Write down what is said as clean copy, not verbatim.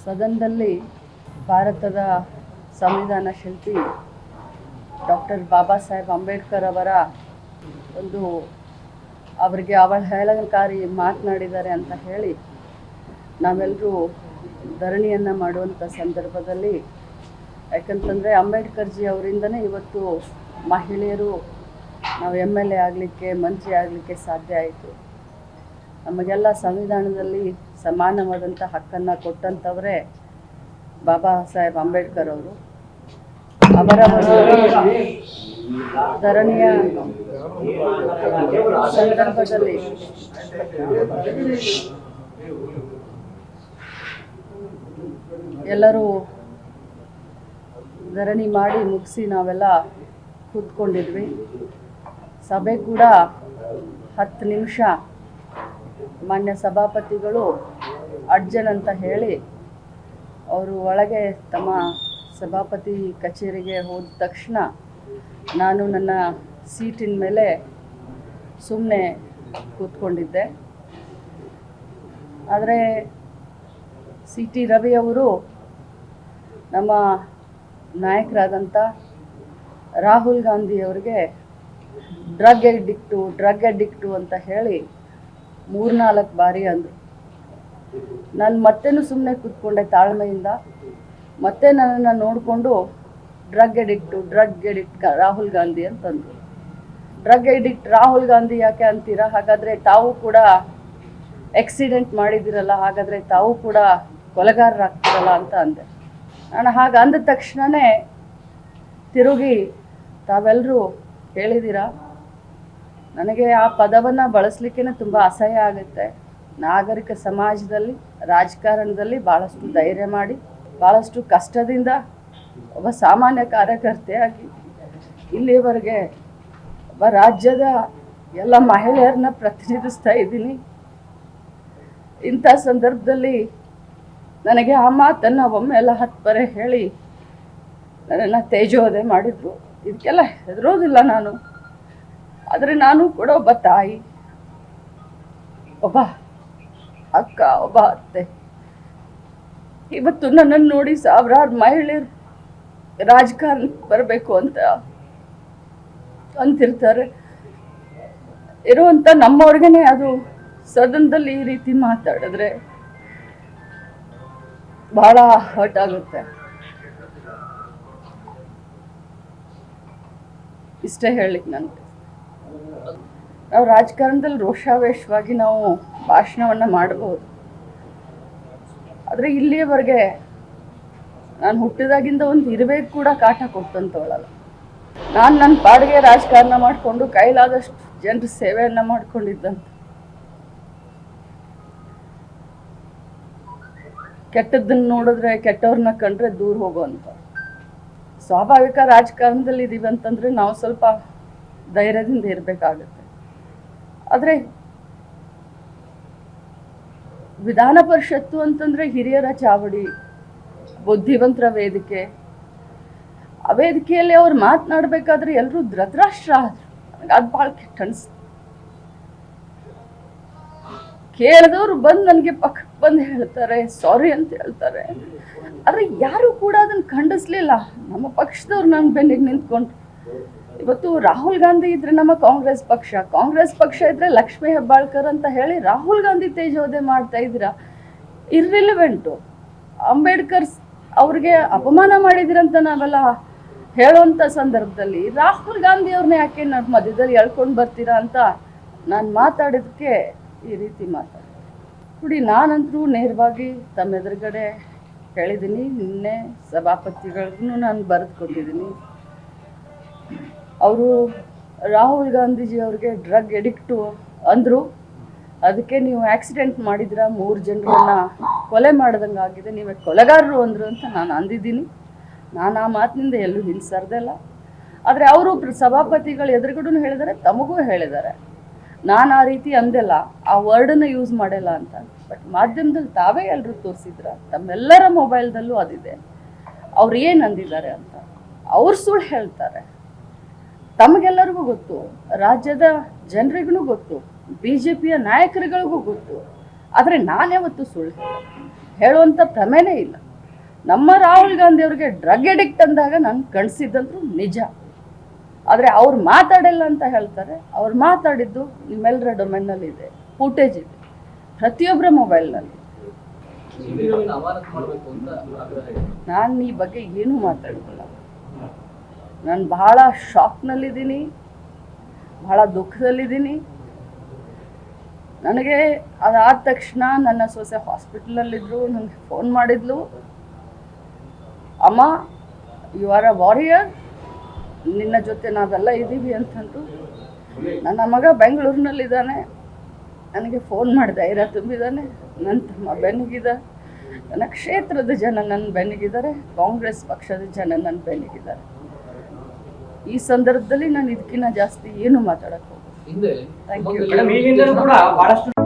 ಸದನದಲ್ಲಿ ಭಾರತದ ಸಂವಿಧಾನ ಶಿಲ್ಪಿ ಡಾಕ್ಟರ್ ಬಾಬಾ ಸಾಹೇಬ್ ಅಂಬೇಡ್ಕರ್ ಅವರ ಅವರಿಗೆ ಅವಹೇಳನಕಾರಿ ಮಾತನಾಡಿದ್ದಾರೆ ಅಂತ ಹೇಳಿ ನಾವೆಲ್ಲರೂ ಧರಣಿಯನ್ನು ಮಾಡುವಂಥ ಸಂದರ್ಭದಲ್ಲಿ, ಯಾಕಂತಂದರೆ ಅಂಬೇಡ್ಕರ್ಜಿ ಅವರಿಂದನೇ ಇವತ್ತು ಮಹಿಳೆಯರು ನಾವು MLA ಆಗಲಿಕ್ಕೆ, ಮಂತ್ರಿ ಆಗಲಿಕ್ಕೆ ಸಾಧ್ಯ ಆಯಿತು. ನಮಗೆಲ್ಲ ಸಂವಿಧಾನದಲ್ಲಿ ಸಮಾನವಾದಂಥ ಹಕ್ಕನ್ನು ಕೊಟ್ಟಂಥವರೇ ಬಾಬಾ ಸಾಹೇಬ್ ಅಂಬೇಡ್ಕರ್ ಅವರು. ಅವರ ಧರಣಿಯ ಸಂದರ್ಭದಲ್ಲಿ ಎಲ್ಲರೂ ಧರಣಿ ಮಾಡಿ ಮುಗಿಸಿ ನಾವೆಲ್ಲ ಕೂತ್ಕೊಂಡಿದ್ವಿ. ಸಭೆ ಕೂಡ 10 ನಿಮಿಷ ಮಾನ್ಯ ಸಭಾಪತಿಗಳು ಅಡ್ಜನ್ ಅಂತ ಹೇಳಿ ಅವರು ಒಳಗೆ ತಮ್ಮ ಸಭಾಪತಿ ಕಚೇರಿಗೆ ಹೋದ ತಕ್ಷಣ ನಾನು ನನ್ನ ಸೀಟಿನ ಮೇಲೆ ಸುಮ್ಮನೆ ಕೂತ್ಕೊಂಡಿದ್ದೆ. ಆದರೆ CT ರವಿ ಅವರು ನಮ್ಮ ನಾಯಕರಾದಂಥ ರಾಹುಲ್ ಗಾಂಧಿ ಅವರಿಗೆ ಡ್ರಗ್ ಅಡಿಕ್ಟು ಅಂತ ಹೇಳಿ 3-4 ಬಾರಿ ಅಂದರು. ನಾನು ಮತ್ತೇನು ಸುಮ್ಮನೆ ಕೂತ್ಕೊಂಡೆ ತಾಳ್ಮೆಯಿಂದ. ಮತ್ತೆ ನನ್ನನ್ನು ನೋಡಿಕೊಂಡು ಡ್ರಗ್ ಎಡಿಕ್ಟ್ ರಾಹುಲ್ ಗಾಂಧಿ ಅಂತಂದರು. ಡ್ರಗ್ ಎಡಿಕ್ಟ್ ರಾಹುಲ್ ಗಾಂಧಿ ಯಾಕೆ ಅಂತೀರಾ? ಹಾಗಾದರೆ ತಾವು ಕೂಡ ಆಕ್ಸಿಡೆಂಟ್ ಮಾಡಿದಿರಲ್ಲ, ಹಾಗಾದರೆ ತಾವು ಕೂಡ ಕೊಲೆಗಾರರಾಗ್ತಿರಲ್ಲ ಅಂತ ಅಂದೆ. ನಾನು ಹಾಗೆ ಅಂದ ತಕ್ಷಣವೇ ತಿರುಗಿ ತಾವೆಲ್ಲರೂ ಹೇಳಿದ್ದೀರಾ. ನನಗೆ ಆ ಪದವನ್ನು ಬಳಸಲಿಕ್ಕೆ ತುಂಬ ಅಸಹ್ಯ ಆಗುತ್ತೆ. ನಾಗರಿಕ ಸಮಾಜದಲ್ಲಿ, ರಾಜಕಾರಣದಲ್ಲಿ ಭಾಳಷ್ಟು ಧೈರ್ಯ ಮಾಡಿ, ಭಾಳಷ್ಟು ಕಷ್ಟದಿಂದ ಒಬ್ಬ ಸಾಮಾನ್ಯ ಕಾರ್ಯಕರ್ತೆಯಾಗಿ ಇಲ್ಲಿವರೆಗೆ ಒಬ್ಬ ರಾಜ್ಯದ ಎಲ್ಲ ಮಹಿಳೆಯರನ್ನ ಪ್ರತಿನಿಧಿಸ್ತಾ ಇದ್ದೀನಿ. ಇಂಥ ಸಂದರ್ಭದಲ್ಲಿ ನನಗೆ ಆ ಮಾತನ್ನು ಒಮ್ಮೆಲ್ಲ 10 ಬರೆ ಹೇಳಿ ನನ್ನನ್ನು ತೇಜೋವಧೆ ಮಾಡಿದರು. ಇದಕ್ಕೆಲ್ಲ ಹೆದರೋದಿಲ್ಲ ನಾನು. ಆದರೆ ನಾನು ಕೂಡ ಒಬ್ಬ ತಾಯಿ, ಒಬ್ಬ ಅಕ್ಕ, ಒಬ್ಬ ಅತ್ತೆ. ಇವತ್ತು ನನ್ನನ್ನು ನೋಡಿ ಸಾವಿರಾರು ಮಹಿಳೆಯರು ರಾಜಕಾರಣಕ್ಕೆ ಬರಬೇಕು ಅಂತ ಅಂತಿರ್ತಾರೆ. ಇರುವಂಥ ನಮ್ಮವ್ರಿಗೇ ಅದು ಸದನದಲ್ಲಿ ಈ ರೀತಿ ಮಾತಾಡಿದ್ರೆ ಬಹಳ ಹರ್ಟ್ ಆಗುತ್ತೆ. ಇಷ್ಟೇ ಹೇಳಲಿಕ್ಕೆ ನನಗೆ. ನಾವು ರಾಜಕಾರಣದಲ್ಲಿ ರೋಷಾವೇಶವಾಗಿ ನಾವು ಭಾಷಣವನ್ನು ಮಾಡಬಹುದು. ಆದರೆ ಇಲ್ಲಿಯವರೆಗೆ ನಾನು ಹುಟ್ಟಿದಾಗಿಂದ ಒಂದು ಇರಬೇಕು ಕೂಡ ಕಾಟ ಕೊಟ್ಟಂತವಳಲ್ಲ. ನಾನು ನನ್ನ ಪಾಡಿಗೆ ರಾಜಕಾರಣ ಮಾಡಿಕೊಂಡು ಕೈಲಾದಷ್ಟು ಜನರ ಸೇವೆಯನ್ನು ಮಾಡ್ಕೊಂಡಿದ್ದಂತ. ಕೆಟ್ಟದ್ದನ್ನು ನೋಡಿದ್ರೆ, ಕೆಟ್ಟವ್ರನ್ನ ಕಂಡ್ರೆ ದೂರ ಹೋಗುವಂಥ ಸ್ವಾಭಾವಿಕ ರಾಜಕಾರಣದಲ್ಲಿ ಇದ್ದೀವಿ ಅಂತಂದರೆ ನಾವು ಸ್ವಲ್ಪ ಧೈರ್ಯದಿಂದ ಇರಬೇಕಾಗುತ್ತೆ. ಆದರೆ ವಿಧಾನ ಪರಿಷತ್ತು ಅಂತಂದರೆ ಹಿರಿಯರ ಚಾವಡಿ, ಬುದ್ಧಿವಂತರ ವೇದಿಕೆ. ಆ ವೇದಿಕೆಯಲ್ಲಿ ಅವ್ರು ಮಾತನಾಡಬೇಕಾದ್ರೆ ಎಲ್ಲರೂ ಧೃತರಾಷ್ಟ್ರ ಆದರು. ನನಗೆ ಅದು ಭಾಳ ಕೆಟ್ಟ ಅನಿಸ್ತು. ಕೇಳಿದವರು ಬಂದು ನನಗೆ ಪಕ್ಕಕ್ಕೆ ಬಂದು ಹೇಳ್ತಾರೆ, ಸಾರಿ ಅಂತ ಹೇಳ್ತಾರೆ. ಆದರೆ ಯಾರು ಕೂಡ ಅದನ್ನು ಖಂಡಿಸ್ಲಿಲ್ಲ. ನಮ್ಮ ಪಕ್ಷದವ್ರು ನನ್ನ ಬೆನ್ನಿಗೆ ನಿಂತ್ಕೊಂಡು, ಇವತ್ತು ರಾಹುಲ್ ಗಾಂಧಿ ಇದ್ರೆ ನಮ್ಮ ಕಾಂಗ್ರೆಸ್ ಪಕ್ಷ ಇದ್ರೆ ಲಕ್ಷ್ಮೀ ಹೆಬ್ಬಾಳ್ಕರ್ ಅಂತ ಹೇಳಿ ರಾಹುಲ್ ಗಾಂಧಿ ತೇಜೋವಧೆ ಮಾಡ್ತಾ ಇದ್ದೀರಾ. ಇರ್ರಿಲಿವೆಂಟು. ಅಂಬೇಡ್ಕರ್ ಅವ್ರಿಗೆ ಅಪಮಾನ ಮಾಡಿದಿರಂತ ನಾವೆಲ್ಲ ಹೇಳುವಂಥ ಸಂದರ್ಭದಲ್ಲಿ ರಾಹುಲ್ ಗಾಂಧಿ ಅವ್ರನ್ನ ಯಾಕೆ ಮಧ್ಯದಲ್ಲಿ ಎಳ್ಕೊಂಡು ಬರ್ತೀರಾ ಅಂತ ನಾನು ಮಾತಾಡೋದಕ್ಕೆ ಈ ರೀತಿ ಮಾತಾಡಿ ನೋಡಿ. ನಾನಂತರೂ ನೇರವಾಗಿ ತಮ್ಮ ಎದುರುಗಡೆ ಹೇಳಿದ್ದೀನಿ. ನಿನ್ನೆ ಸಭಾಪತಿಗಳಿಗೂ ನಾನು ಬರೆದು ಕೊಟ್ಟಿದ್ದೀನಿ. ಅವರು ರಾಹುಲ್ ಗಾಂಧೀಜಿ ಅವ್ರಿಗೆ ಡ್ರಗ್ ಎಡಿಕ್ಟು ಅಂದರು. ಅದಕ್ಕೆ ನೀವು ಆಕ್ಸಿಡೆಂಟ್ ಮಾಡಿದ್ರ, 3 ಜನರನ್ನ ಕೊಲೆ ಮಾಡ್ದಂಗೆ ಆಗಿದೆ, ನೀವೇ ಕೊಲೆಗಾರರು ಅಂದರು ಅಂತ ನಾನು ಅಂದಿದ್ದೀನಿ. ನಾನು ಆ ಮಾತಿನಿಂದ ಎಲ್ಲೂ ಹಿಂಸರ್ದಲ್ಲ. ಆದರೆ ಅವರು ಸಭಾಪತಿಗಳು ಎದುರುಗಡೆ ಹೇಳಿದ್ದಾರೆ, ತಮಗೂ ಹೇಳಿದ್ದಾರೆ. ನಾನು ಆ ರೀತಿ ಅಂದೆಲ್ಲ, ಆ ವರ್ಡನ್ನು ಯೂಸ್ ಮಾಡಿಲ್ಲ ಅಂತ. ಬಟ್ ಮಾಧ್ಯಮದಲ್ಲಿ ತಾವೇ ಎಲ್ಲರೂ ತೋರಿಸಿದ್ರ, ತಮ್ಮೆಲ್ಲರ ಮೊಬೈಲ್ದಲ್ಲೂ ಅದಿದೆ ಅವ್ರು ಏನು ಅಂದಿದ್ದಾರೆ ಅಂತ. ಅವ್ರು ಸುಳ್ಳು ಹೇಳ್ತಾರೆ. ತಮಗೆಲ್ಲರಿಗೂ ಗೊತ್ತು, ರಾಜ್ಯದ ಜನರಿಗೂ ಗೊತ್ತು, BJPಯ ನಾಯಕರುಗಳಿಗೂ ಗೊತ್ತು. ಆದರೆ ನಾನ್ಯಾವತ್ತೂ ಸುಳ್ಳು ಹೇಳುವಂಥ ಪ್ರಮೇನೇ ಇಲ್ಲ. ನಮ್ಮ ರಾಹುಲ್ ಗಾಂಧಿ ಅವ್ರಿಗೆ ಡ್ರಗ್ ಎಡಿಕ್ಟ್ ಅಂದಾಗ ನಾನು ಕಣಿಸಿದ್ದಂತೂ ನಿಜ. ಆದರೆ ಅವ್ರು ಮಾತಾಡಿಲ್ಲ ಅಂತ ಹೇಳ್ತಾರೆ. ಅವ್ರು ಮಾತಾಡಿದ್ದು ನಿಮ್ಮೆಲ್ಲರ ಡೊಮೇನಲ್ಲಿ ಇದೆ, ಫೂಟೇಜ್ ಇದೆ, ಪ್ರತಿಯೊಬ್ಬರ ಮೊಬೈಲ್ನಲ್ಲಿ. ನಾನು ಈ ಬಗ್ಗೆ ಏನೂ ಮಾತಾಡೋದಿಲ್ಲ. ನಾನು ಬಹಳ ಶಾಕ್ನಲ್ಲಿದ್ದೀನಿ, ಬಹಳ ದುಃಖದಲ್ಲಿದ್ದೀನಿ. ನನಗೆ ಅದಾದ ತಕ್ಷಣ ನನ್ನ ಸೊಸೆ ಹಾಸ್ಪಿಟಲಲ್ಲಿದ್ದರು, ನನಗೆ ಫೋನ್ ಮಾಡಿದ್ಲು, ಅಮ್ಮ ಯು ಆರ್ ಅ ವಾರಿಯರ್, ನಿನ್ನ ಜೊತೆ ನಾವೆಲ್ಲ ಇದ್ದೀವಿ ಅಂತಂದ್ರು. ನನ್ನ ಮಗ ಬೆಂಗಳೂರಿನಲ್ಲಿದ್ದಾನೆ, ನನಗೆ ಫೋನ್ ಮಾಡಿ ಧೈರ್ಯ ತುಂಬಿದ್ದಾನೆ. ನನ್ನ ತಮ್ಮ ಬೆನ್ನಿಗಿದ್ದಾರೆ, ನನ್ನ ಕ್ಷೇತ್ರದ ಜನ ನನ್ನ ಬೆನ್ನಿಗಿದ್ದಾರೆ, ಕಾಂಗ್ರೆಸ್ ಪಕ್ಷದ ಜನ ನನ್ನ ಬೆನ್ನಿಗಿದ್ದಾರೆ. ಈ ಸಂದರ್ಭದಲ್ಲಿ ನಾನು ಇದಕ್ಕಿಂತ ಜಾಸ್ತಿ ಏನು ಮಾತಾಡಕ್ಕೆ ಹೋಗೋದು. Thank you.